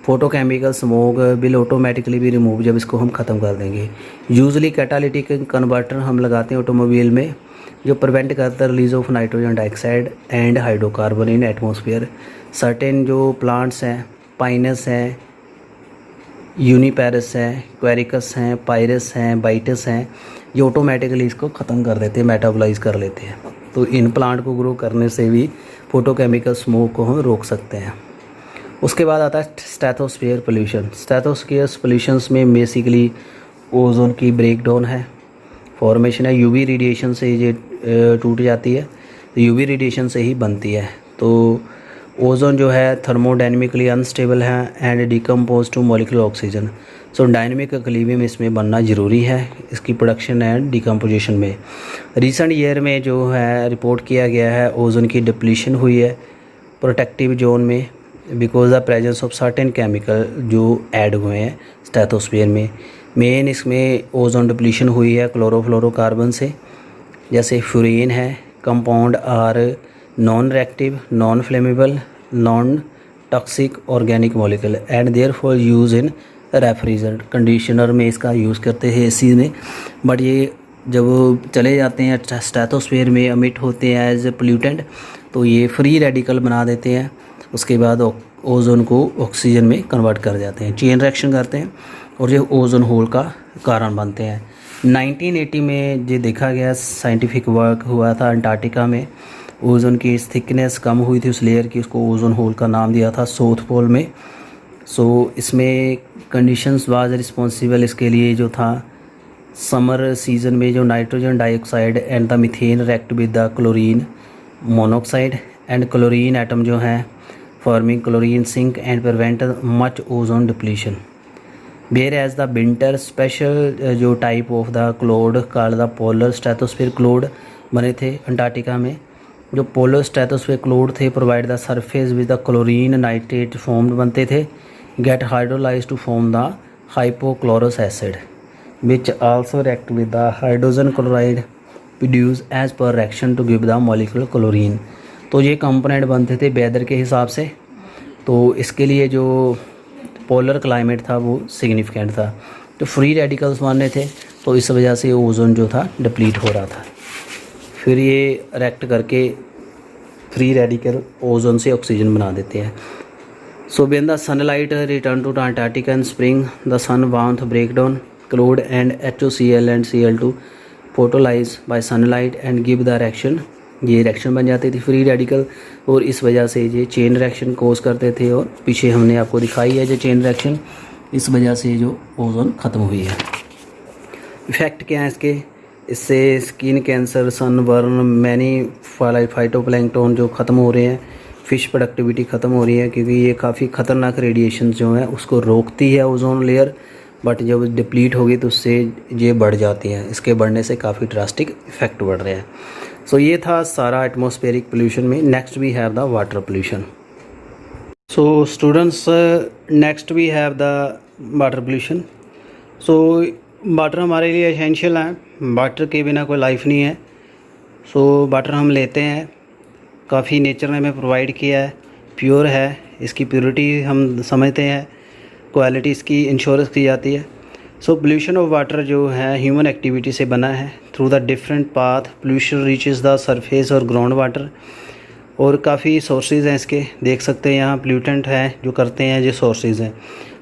फोटोकेमिकल स्मोक विल ऑटोमेटिकली भी रिमूव जब इसको हम ख़त्म कर देंगे। यूजली कैटालिटिक कन्वर्टर हम लगाते हैं ऑटोमोबाइल में जो प्रिवेंट करता है release of nitrogen dioxide and hydrocarbon in atmosphere. Certain जो प्लांट्स हैं, पाइनस हैं, यूनिपेरस हैं, क्वेरिकस हैं, पायरस हैं, बाइटस हैं, ये ऑटोमेटिकली इसको ख़त्म कर देते हैं, मेटाबोलाइज कर लेते हैं। तो इन प्लांट को ग्रो करने से भी फोटोकेमिकल स्मोक को हम रोक सकते हैं। उसके बाद आता है स्ट्रेटोस्फीयर पोल्यूशन। स्ट्रेटोस्फीयर पोल्यूशंस में बेसिकली ओजोन की ब्रेकडाउन है, फॉर्मेशन है, यूवी रेडिएशन से ये टूट जाती है, तो यूवी रेडिएशन से ही बनती है। तो ओजोन जो है थर्मोडायनेमिकली अनस्टेबल है and decompose to molecular oxygen. So dynamic equilibrium इसमें बनना ज़रूरी है इसकी प्रोडक्शन एंड डिकम्पोजिशन में। रिसेंट ईयर में जो है रिपोर्ट किया गया है ओजोन की डिप्लीशन हुई है प्रोटेक्टिव जोन में because the presence of certain chemical जो ऐड हुए हैं स्ट्रेटोस्फीयर में। मेन इसमें ओजोन डिप्लीशन हुई है क्लोरोफ्लोरोकार्बन से, जैसे फ्यूरेन है। Compound are non reactive, non flammable, non toxic organic molecule and therefore use in refrigerant conditioner में इसका यूज़ करते हैं एसी में। बट ये जब चले जाते हैं स्ट्रेटोस्फीयर में अमिट होते हैं एज ए पोल्यूटेंट, तो ये फ्री रेडिकल बना देते हैं, उसके बाद ओजोन को ऑक्सीजन में कन्वर्ट कर जाते हैं, चेन रिएक्शन करते हैं और ये ओजोन होल का कारण बनते हैं। 1980 में ये देखा गया साइंटिफिक वर्क हुआ था अंटार्कटिका में, ओजोन की थिकनेस कम हुई थी उस लेयर की, उसको ओजोन होल का नाम दिया था साउथ पोल में। सो इसमें कंडीशंस वाज रिस्पॉन्सिबल इसके लिए जो था समर सीजन में जो nitrogen dioxide and the methane react with the chlorine monoxide and chlorine atom जो है forming chlorine sink and prevent much ozone depletion. Whereas the winter special जो type of the cloud called the polar stratosphere cloud बने थे अंटार्कटिका में। जो पोलर स्ट्रेटोस्फीयर क्लाउड थे provide the surface with the chlorine nitrate formed बनते थे, get hydrolyse to form the hypochlorous acid which also react with the hydrogen chloride produce as per reaction to give the molecular chlorine. तो ये कंपोनेंट बनते थे वेदर के हिसाब से, तो इसके लिए जो पोलर क्लाइमेट था वो सिग्निफिकेंट था। तो फ्री रेडिकल्स बनने थे तो इस वजह से ओजोन जो था डिप्लीट हो रहा था। फिर ये रिएक्ट करके फ्री रेडिकल ओजोन से ऑक्सीजन बना देते हैं। So when the sunlight return to Antarctica in spring, the sun warmth break down cloud and HOCl and Cl2 photolysed by sunlight and give the reaction. ये रिएक्शन बन जाती थी फ्री रेडिकल, और इस वजह से ये चेन रिएक्शन कोज करते थे। और पीछे हमने आपको दिखाई है जो चेन रिएक्शन, इस वजह से जो ओजोन ख़त्म हुई है। इफ़ेक्ट क्या है इसके? इससे skin cancer, sunburn, many phytoplankton जो ख़त्म हो रहे हैं, फ़िश प्रोडक्टिविटी ख़त्म हो रही है, क्योंकि ये काफ़ी ख़तरनाक रेडिएशन जो है उसको रोकती है ओजोन लेयर, बट जब डिप्लीट होगी तो उससे ये बढ़ जाती है। इसके बढ़ने से काफ़ी ड्रास्टिक इफेक्ट बढ़ रहे हैं। सो ये था सारा एटमॉस्फेरिक पोल्यूशन में। Next we have the water pollution. So students, next we have the water pollution. So water हमारे लिए एसेंशियल है, वाटर के बिना कोई लाइफ नहीं है। सो वाटर हम लेते हैं, काफ़ी नेचर ने हमें प्रोवाइड किया है, प्योर है, इसकी प्योरिटी हम समझते हैं, क्वालिटी इसकी इंश्योरेंस की जाती है। सो पोल्यूशन ऑफ वाटर जो है ह्यूमन एक्टिविटी से बना है। Through the different path pollution reaches the surface और ग्राउंड वाटर, और काफ़ी सोर्सेज हैं इसके, देख सकते हैं यहाँ पोल्यूटेंट हैं जो करते हैं, जो सोर्सेज हैं,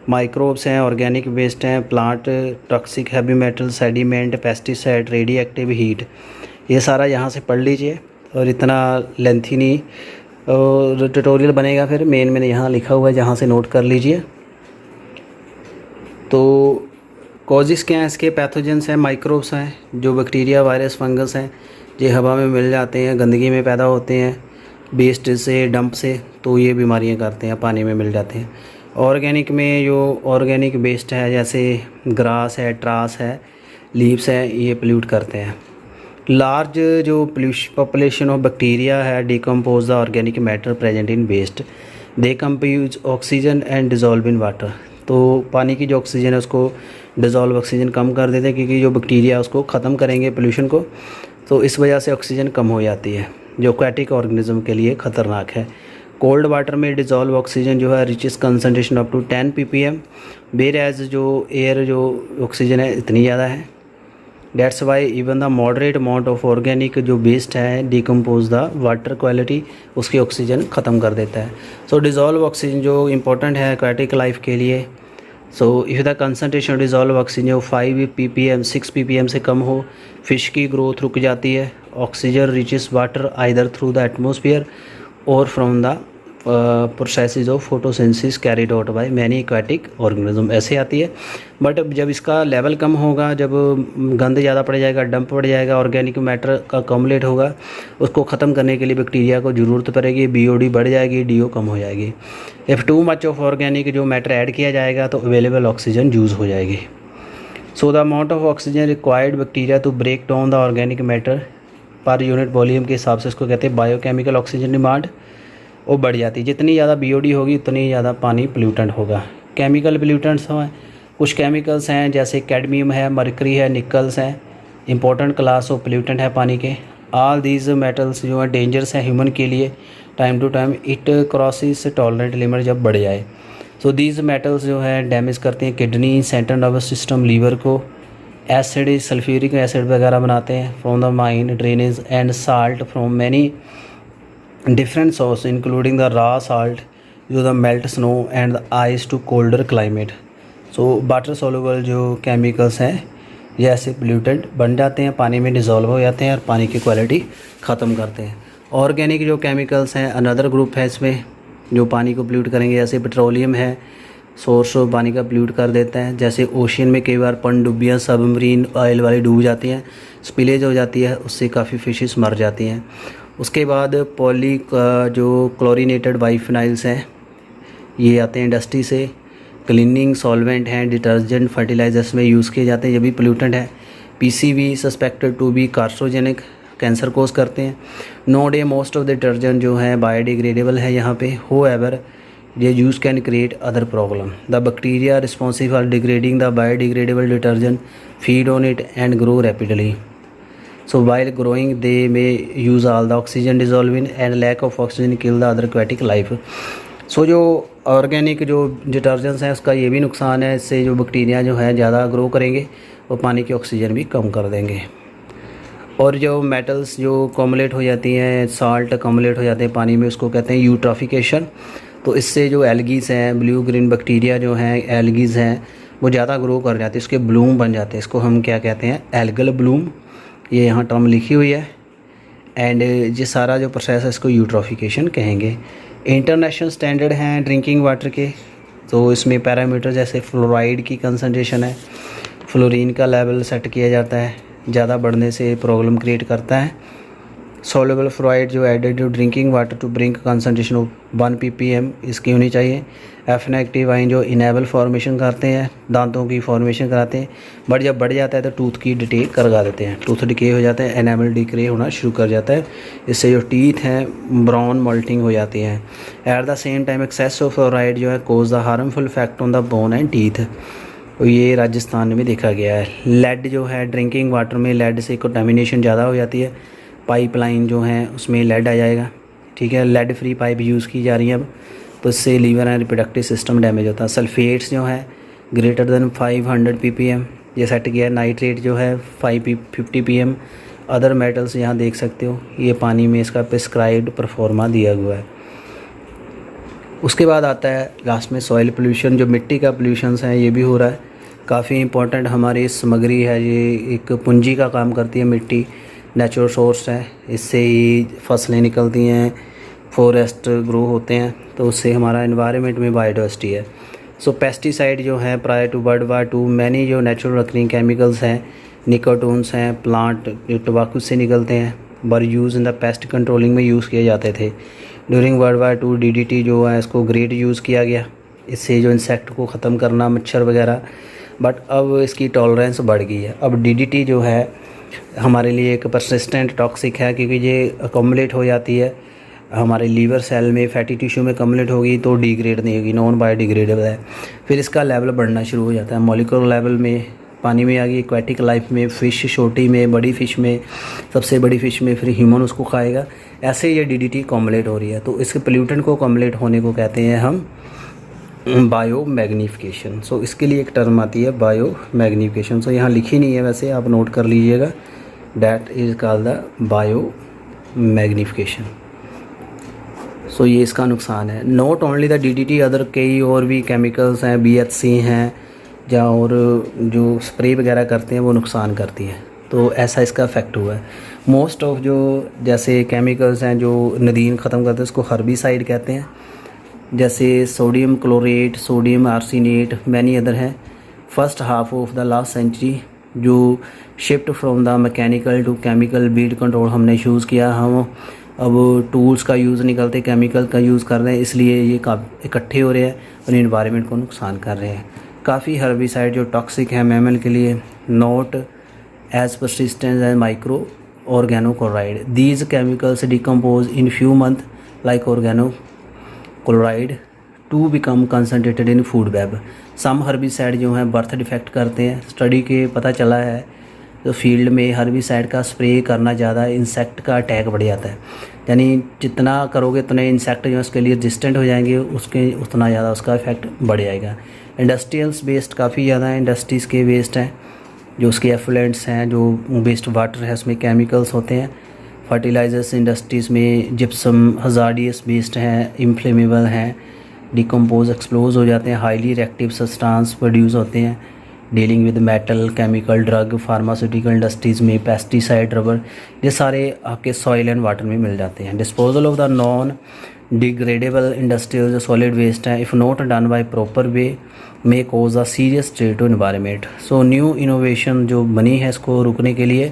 माइक्रोब्स हैं, ऑर्गेनिक वेस्ट हैं, plant, toxic heavy metal, sediment, pesticide, radio active heat, ये सारा यहाँ से पढ़ लीजिए। और इतना लेंथी नहीं और ट्यूटोरियल बनेगा, फिर मेन मैंने यहाँ लिखा हुआ है, जहाँ से नोट कर लीजिए। तो कॉजेस क्या हैं इसके? पैथोजेंस हैं, माइक्रोब्स हैं, जो बैक्टीरिया, वायरस, फंगस हैं, ये हवा में मिल जाते हैं, गंदगी में पैदा होते हैं, वेस्ट से, डंप से, तो ये बीमारियां करते हैं, पानी में मिल जाते हैं। ऑर्गेनिक में जो ऑर्गेनिक वेस्ट है, जैसे ग्रास है, ट्रास है, लीव्स है, ये पोल्यूट करते हैं। लार्ज जो पॉपुलेशन ऑफ बैक्टीरिया है decompose the organic matter present in waste, they consume oxygen and dissolve in water. तो पानी की जो ऑक्सीजन है उसको डिज़ोल्व ऑक्सीजन कम कर देते हैं, क्योंकि जो बैक्टीरिया उसको ख़त्म करेंगे पोल्यूशन को, तो इस वजह से ऑक्सीजन कम हो जाती है, जो एक्वाटिक ऑर्गेनिज्म के लिए ख़तरनाक है। कोल्ड वाटर में डिज़ोल्व ऑक्सीजन जो है reaches concentration up to 10 ppm, whereas जो एयर जो ऑक्सीजन है इतनी ज़्यादा है। That's why even the moderate amount of organic जो वेस्ट है डिकम्पोज द वाटर क्वालिटी, उसकी ऑक्सीजन ख़त्म कर देता है। सो डिज़ोल्व ऑक्सीजन जो इम्पोर्टेंट है एक्वाटिक लाइफ के लिए। So if the concentration dissolve oxygen 5 ppm 6 ppm से कम हो, फ़िश की ग्रोथ रुक जाती है। Oxygen reaches water either through the atmosphere और from the processes of photosynthesis carried out by many aquatic organism, ऐसे आती है। बट जब इसका लेवल कम होगा, जब गंद ज़्यादा पड़ जाएगा, डंप पड़ जाएगा, ऑर्गेनिक मैटर का कम्युलेट होगा, उसको ख़त्म करने के लिए बैक्टीरिया को ज़रूरत पड़ेगी, BOD बढ़ जाएगी, DO कम हो जाएगी। If too much of organic जो मैटर ऐड किया जाएगा तो अवेलेबल ऑक्सीजन यूज़ हो जाएगी। So the amount of oxygen required bacteria to break down the organic matter per unit volume के हिसाब से इसको कहते हैं बायोकेमिकल ऑक्सीजन डिमांड, वो बढ़ जाती है। जितनी ज़्यादा BOD होगी उतनी ज़्यादा पानी पोल्यूटेंट होगा। केमिकल पोल्यूटेंट्स हैं, कुछ केमिकल्स हैं जैसे कैडमियम है, मरकरी है, निकल्स हैं, इंपॉर्टेंट क्लास ऑफ पोल्यूटेंट है पानी के। ऑल दीज मेटल्स जो है डेंजरस हैं ह्यूमन के लिए, time to time it crosses tolerant limit जब बढ़ जाए। सो दीज मेटल्स जो है डैमेज करते हैं kidney, central nervous system, liver को। एसिड, सल्फ्यूरिक एसिड वगैरह बनाते हैं from the mine, drainage and salt from many different source including the raw salt, जो the melt snow and the ice to colder climate। so water soluble जो chemicals हैं ये ऐसे pollutant बन जाते हैं, पानी में डिज़ोल्व हो जाते हैं और पानी की क्वालिटी ख़त्म करते हैं। ऑर्गेनिक जो केमिकल्स हैं अनदर ग्रुप है इसमें, जो पानी को पोल्यूट करेंगे, जैसे पेट्रोलियम है, सोर्स ऑफ पानी का पोल्यूट कर देता है। जैसे ओशन में कई बार पनडुब्बियाँ सबमरीन ऑयल वाली डूब जाती हैं, स्पिलेज हो जाती है, उससे काफ़ी फिशेस मर जाती हैं। उसके बाद पॉली जो क्लोरीनेटेड बाइफिनाइल्स हैं ये आते हैं इंडस्ट्री से। क्लीनिंग सॉल्वेंट हैं, डिटर्जेंट, फर्टिलाइजर्स में यूज़ किए जाते हैं, ये भी पोल्यूटेंट है। PCB suspected to be carcinogenic, cancer cause करते हैं। Nowadays most of the detergent जो है बायोडिग्रेडेबल है यहाँ पे। होएवर ये use can create other problem. The bacteria responsible for degrading the biodegradable detergent feed on it and grow rapidly. So while growing they may use all the oxygen dissolving and lack of oxygen kill the other aquatic life। So जो ऑर्गेनिक जो डिटर्जेंट्स हैं उसका ये भी नुकसान है, इससे जो बैक्टीरिया जो है ज़्यादा ग्रो करेंगे वो पानी की ऑक्सीजन भी कम कर देंगे। और जो मेटल्स जो कम्युलेट हो जाती हैं, साल्ट कम्युलेट हो जाते हैं पानी में, उसको कहते हैं यूट्रॉफिकेशन। तो इससे जो एल्गीज़ हैं, ब्लू ग्रीन बैक्टीरिया जो हैं, एल्गीज़ हैं, वो ज़्यादा ग्रो कर जाते हैं, इसके ब्लूम बन जाते हैं। इसको हम क्या कहते हैं, एल्गल ब्लूम, ये यहाँ टर्म लिखी हुई है। एंड ये सारा जो प्रोसेस है इसको यूट्रोफिकेशन कहेंगे। इंटरनेशनल स्टैंडर्ड हैं ड्रिंकिंग वाटर के, तो इसमें पैरामीटर जैसे फ्लोराइड की कंसंट्रेशन है, फ्लोरीन का लेवल सेट किया जाता है, ज़्यादा बढ़ने से प्रॉब्लम क्रिएट करता है। सॉल्युबल फ्लोराइड जो added to drinking water to bring concentration of 1 ppm इसकी होनी चाहिए। F नेगेटिव आयन जो इनेबल फॉर्मेशन करते हैं, दांतों की फॉर्मेशन कराते हैं, बट जब बढ़ जाता है तो टूथ की डिटे करवा देते हैं, टूथ डिके हो जाता है, एनामल डिक्रे होना शुरू कर जाता है। इससे जो टीथ हैं ब्राउन मोल्टिंग हो जाती हैं। At the same time excess of fluoride जो है cause the harmful effect on the bone and teeth, तो ये राजस्थान में देखा गया है। लेड जो है ड्रिंकिंग वाटर में लेड से कंटामिनेशन ज़्यादा हो जाती है, पाइपलाइन जो है उसमें लेड आ जाएगा, ठीक है। लेड फ्री पाइप यूज़ की जा रही है अब, तो इससे liver and reproductive system damage होता है। सल्फेट्स जो है ग्रेटर देन 500 ppm ये सेट किया है। नाइट्रेट जो है 50 pm। अदर मेटल्स यहाँ देख सकते हो, ये पानी में इसका प्रिस्क्राइब्ड परफॉर्मा दिया हुआ है। उसके बाद आता है लास्ट में सॉइल पोल्यूशन, जो मिट्टी का पोल्यूशन है ये भी हो रहा है। काफ़ी इंपॉर्टेंट हमारी सामग्री है, ये एक पूंजी का काम करती है मिट्टी, नेचुरल सोर्स है, इससे ही फसलें निकलती हैं, फॉरेस्ट ग्रो होते हैं, तो उससे हमारा एनवायरनमेंट में बायोडाइवर्सिटी है। सो पेस्टिसाइड जो है prior to world war 2 many जो नेचुरल अकरिंग केमिकल्स हैं, निकोटोन्स हैं, प्लांट जो टोबाकू से निकलते हैं, बर use in the paste controlling में यूज़ किए जाते थे। ड्यूरिंग वर्ल्ड वार 2 DDT जो है इसको ग्रेट यूज़ किया गया, इससे जो इंसेक्ट को ख़त्म करना, मच्छर वगैरह, बट अब इसकी टॉलरेंस बढ़ गई है। अब DDT जो है हमारे लिए एक परसिस्टेंट टॉक्सिक है, क्योंकि ये अकोमुलेट हो जाती है हमारे लीवर सेल में, फैटी टिश्यू में कम्युलेट होगी तो डिग्रेड नहीं होगी, नॉन बायोडिग्रेडेबल है। फिर इसका लेवल बढ़ना शुरू हो जाता है मॉलिक्यूलर लेवल में, पानी में आ गई, एक्वेटिक लाइफ में, फ़िश छोटी में, बड़ी फ़िश में, सबसे बड़ी फ़िश में, फिर ह्यूमन उसको खाएगा। ऐसे ये DDT कम्युलेट हो रही है, तो इसके पोल्यूटेंट को कम्युलेट होने को कहते हैं हम बायो मैग्नीफिकेशन। सो इसके लिए एक टर्म आती है बायो मैग्नीफिकेशन। सो यहाँ लिखी नहीं है, वैसे आप नोट कर लीजिएगा, that is called the biomagnification. So ये इसका नुकसान है। Not only the DDT, other कई और भी केमिकल्स हैं, BHC हैं, या और जो स्प्रे वगैरह करते हैं वो नुकसान करती है, तो ऐसा इसका इफेक्ट हुआ है। मोस्ट ऑफ जो जैसे केमिकल्स हैं जो नदीन ख़त्म करते हैं उसको हर्बिसाइड कहते हैं, जैसे sodium chlorate, sodium arsenate, many other हैं। First half of the last century जो shift from the mechanical to chemical weed control हमने यूज़ किया, हम अब टूल्स का यूज़ नहीं करते, केमिकल का यूज़ कर रहे हैं, इसलिए ये इकट्ठे हो रहे हैं और इन्वायरमेंट को नुकसान कर रहे हैं। काफ़ी हर्बिसाइड जो टॉक्सिक है मैमल के लिए, not as persistent as micro organochloride, these chemicals decompose in few month like organochloride to become concentrated in food web. Some herbicide जो हैं बर्थ डिफेक्ट करते हैं। स्टडी के पता चला है तो फील्ड में हर्बिसाइड का स्प्रे करना ज़्यादा, इंसेक्ट का अटैक बढ़ जाता है, यानी जितना करोगे उतने इंसेक्ट जो उसके लिए रेजिस्टेंट हो जाएंगे, उसके उतना ज़्यादा उसका इफेक्ट बढ़ जाएगा। इंडस्ट्रियल्स वेस्ट काफ़ी ज़्यादा है, इंडस्ट्रीज़ के वेस्ट हैं, जो उसके एफुलेंट्स हैं, जो वेस्ट वाटर है उसमें केमिकल्स होते हैं। फर्टिलाइजर्स इंडस्ट्रीज़ में जिप्सम हजार्डियस वेस्ट हैं, इन्फ्लेमेबल हैं, डिकम्पोज एक्सप्लोज हो जाते हैं, हाईली रिएक्टिव सब्सटेंस प्रोड्यूस होते हैं। Dealing with metal, chemical, drug, pharmaceutical industries में पेस्टिसाइड, रबर, ये सारे आपके सॉइल एंड वाटर में मिल जाते हैं। Disposal of the non degradable industrial जो सॉलिड वेस्ट है, if not done by proper way may cause a serious threat to environment. So new innovation जो बनी है इसको रोकने के लिए,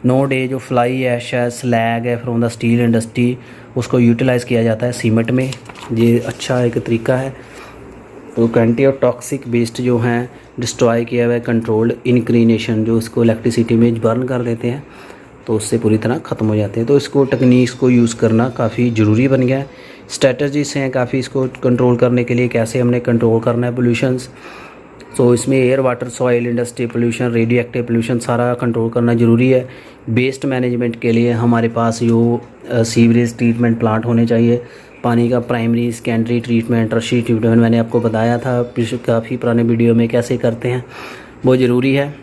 नो डे जो फ्लाई ऐश है, स्लैग है फ्रॉम द स्टील इंडस्ट्री, उसको यूटिलाइज़ किया जाता है सीमेंट में, ये अच्छा एक तरीका है। तो क्वांटिटी ऑफ टॉक्सिक वेस्ट जो हैं डिस्ट्रॉय किया हुआ है, कंट्रोल्ड इनक्रीनेशन जो इसको इलेक्ट्रिसिटी में बर्न कर देते हैं, तो उससे पूरी तरह ख़त्म हो जाते हैं। तो इसको टेक्निक्स को यूज़ करना काफ़ी ज़रूरी बन गया है। स्ट्रेटजीज हैं काफ़ी इसको कंट्रोल करने के लिए, कैसे हमने कंट्रोल करना है पोल्यूशंस। तो इसमें air, water, soil, industry pollution, radio active pollution सारा कंट्रोल करना ज़रूरी है। वेस्ट मैनेजमेंट के लिए हमारे पास जो सीवरेज ट्रीटमेंट प्लांट होने चाहिए, पानी का primary, secondary treatment, tertiary treatment, मैंने आपको बताया था काफ़ी पुराने वीडियो में कैसे करते हैं, वो ज़रूरी है।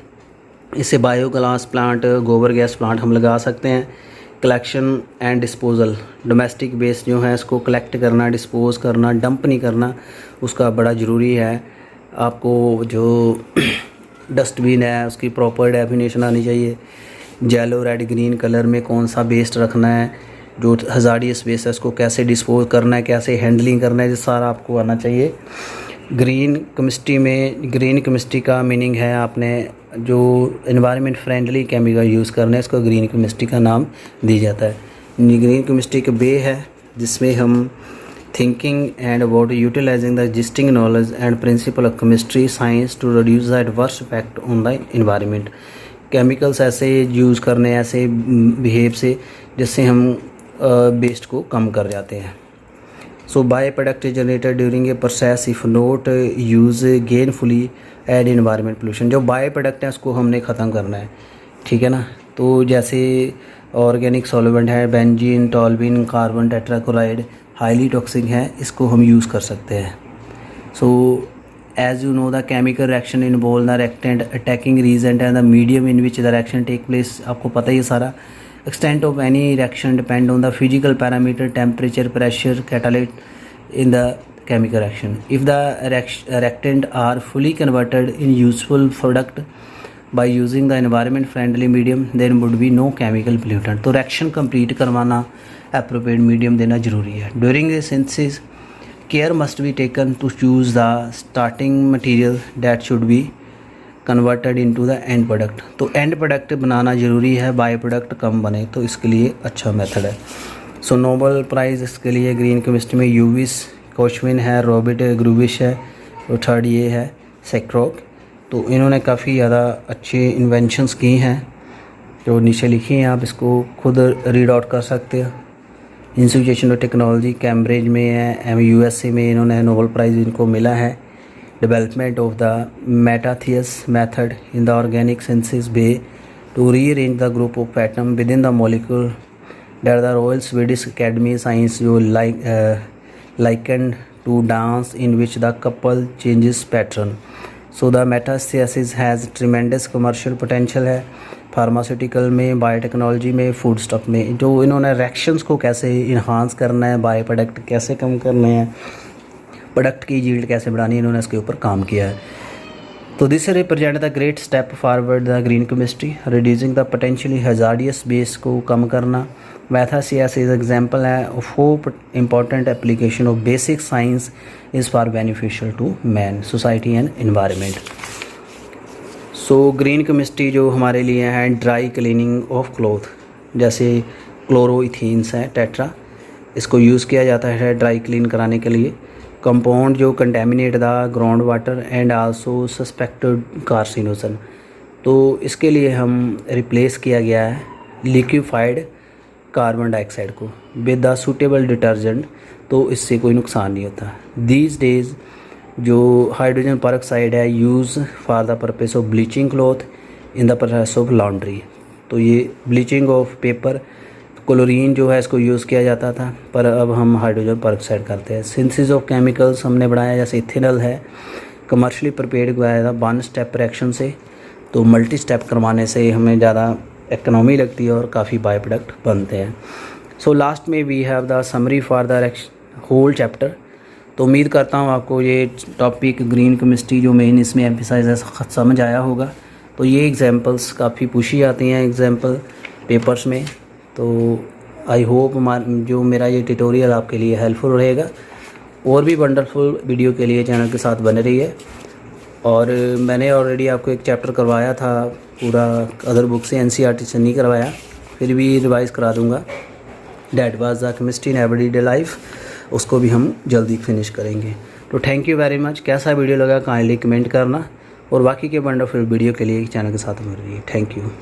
इससे biogas plant, gobar gas plant हम लगा सकते हैं। Collection and disposal, domestic waste जो है इसको कलेक्ट करना, डिस्पोज़ करना, डंप नहीं करना, उसका बड़ा ज़रूरी है। आपको जो डस्टबिन है उसकी प्रॉपर डेफिनेशन आनी चाहिए, येलो रेड ग्रीन कलर में कौन सा वेस्ट रखना है, जो हज़ार्डियस वेस्ट है उसको कैसे डिस्पोज करना है, कैसे हैंडलिंग करना है, ये सारा आपको आना चाहिए। ग्रीन केमिस्ट्री का मीनिंग है आपने जो एनवायरनमेंट फ्रेंडली केमिकल यूज़ करना है इसको ग्रीन केमिस्ट्री का नाम दिया जाता है। ग्रीन केमिस्ट्री का वे है जिसमें हम thinking and about utilising the existing knowledge and principle of chemistry science to reduce the adverse effect on the environment. Chemicals ऐसे यूज़ करने, ऐसे बिहेव से जिससे हम वेस्ट को कम कर जाते हैं। So by product generated during a process if not use gainfully add environment pollution. जो बाय प्रोडक्ट है उसको हमने ख़त्म करना है, ठीक है ना। तो जैसे ऑर्गेनिक सॉल्वेंट है, benzene, toluene, carbon tetrachloride highly toxic है, इसको हम यूज़ कर सकते हैं। So as you know the chemical reaction involve the reactant attacking reagent and the medium in which the reaction take place. आपको पता ही है सारा। Extent of any reaction depend on the physical parameter, temperature, pressure, catalyst in the chemical reaction. If the reactant are fully converted in useful product by using the environment friendly medium, then would be no chemical pollutant. तो reaction complete करवाना appropriate medium देना जरूरी है। During the synthesis, care must be taken to choose the starting material that should be converted into the end product. तो end product बनाना ज़रूरी है, बाई प्रोडक्ट कम बने, तो इसके लिए अच्छा मेथड है। सो नोबेल प्राइज़ इसके लिए ग्रीन केमिस्ट्री में यूविस कोचविन है, रॉबर्ट ग्रूविश है, और थर्ड ये है सेक्रोक। तो इन्होंने काफ़ी ज़्यादा अच्छे इन्वेंशंस की हैं जो नीचे लिखी हैं, आप इसको खुद रीड आउट कर सकते हो। इंस्टीट्यूशन ऑफ टेक्नोलॉजी कैम्ब्रिज में है, USA में इन्होंने नोबेल प्राइज़ इनको मिला है। Development of the metathesis method in the organic synthesis way to rearrange the group of atom within the molecule that the royal Swedish academy science जो likened to dance in which the couple changes pattern. So the metathesis has tremendous commercial potential है फार्मास्यूटिकल में, बायोटेक्नोलॉजी में, फूड स्टॉक में। जो इन्होंने रिएक्शंस को कैसे इन्हांस करना है, बायो प्रोडक्ट कैसे कम करने हैं, प्रोडक्ट की यील्ड कैसे बढ़ानी है, इन्होंने इसके ऊपर काम किया है। तो this represent the great step forward the green chemistry, reducing the potentially hazardous waste को कम करना। मैथासियास इज एग्जाम्पल है of how important application of basic science is for beneficial to man, society and environment. So green chemistry जो हमारे लिए है ड्राई क्लीनिंग ऑफ क्लॉथ, जैसे क्लोरोइथीन्स है टेट्रा, इसको यूज़ किया जाता है ड्राई क्लीन कराने के लिए। कंपाउंड जो contaminate the ground water and also suspected carcinogen, तो इसके लिए हम रिप्लेस किया गया है लिक्विफाइड कार्बन डाइऑक्साइड को विद द सूटेबल डिटर्जेंट, तो इससे कोई नुकसान नहीं होता। दीज डेज जो हाइड्रोजन परऑक्साइड है use for the purpose of bleaching cloth in the process of laundry, तो ये ब्लीचिंग ऑफ पेपर, क्लोरीन जो है इसको यूज़ किया जाता था, पर अब हम हाइड्रोजन परऑक्साइड करते हैं। सिंथेसिस ऑफ केमिकल्स हमने बढ़ाया, जैसे इथेनॉल है कमर्शियली प्रिपेयर्ड कराया था वन स्टेप रिएक्शन से, तो मल्टी स्टेप करवाने से हमें ज़्यादा इकोनॉमी लगती है और काफ़ी बाय प्रोडक्ट बनते हैं। सो लास्ट में we have the summary for the whole chapter. तो उम्मीद करता हूँ आपको ये टॉपिक ग्रीन केमिस्ट्री जो मेन इसमें एम्फेसाइज है समझ आया होगा। तो ये एग्जांपल्स काफ़ी पूछी जाती हैं एग्जांपल पेपर्स में, तो आई होप जो मेरा ये ट्यूटोरियल आपके लिए हेल्पफुल रहेगा। और भी वंडरफुल वीडियो के लिए चैनल के साथ बने रहिए। और मैंने ऑलरेडी आपको एक चैप्टर करवाया था पूरा अदर बुक से, NCERT से नहीं करवाया, फिर भी रिवाइज करा दूंगा। That was the chemistry in everyday life, उसको भी हम जल्दी फिनिश करेंगे। तो थैंक यू वेरी मच। कैसा वीडियो लगा काइंडली कमेंट करना, और बाकी के वंडरफुल वीडियो के लिए चैनल के साथ बने रहिए। Thank you.